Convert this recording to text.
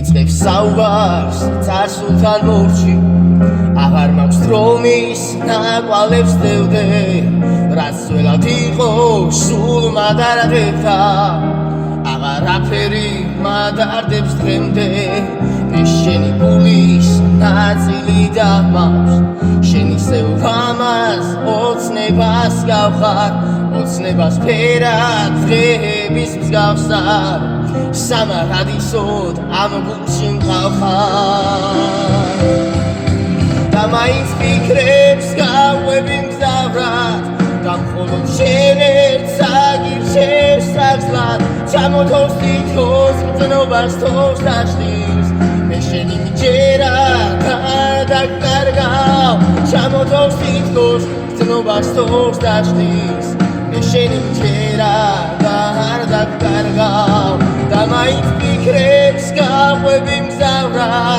იწყებს საუბარს წარსულთან მორჩი აღარ მაქვს დრომის ნაკვალებს დევდე რაც ძველად იყო სულ მადარდებდა აღარაფერი მადარდებს დღემდე ეს შენი გულის ნაწილი და მაქვს შენი სევამას ოცნებას გავხარ ოცნებას ფერად დღეების მსგავსად სამარადისოდ ამ გულში მყავხარ და მაინც ფიქრებს გავყვები მგზავრად და მხოლოდ შენ ერთ საგირჩევს საგზლად ჩამოთოვს თითქოს მწნობას თოვს დაშლის მე შენი მჯერა გადაგკარგავ ჩამოთოვს თითქოს მწნობას თოვს დაშლის მე შენი მჯერა გადაგკარგავ და მაინც ფიქრებს გავყვები მგზავრად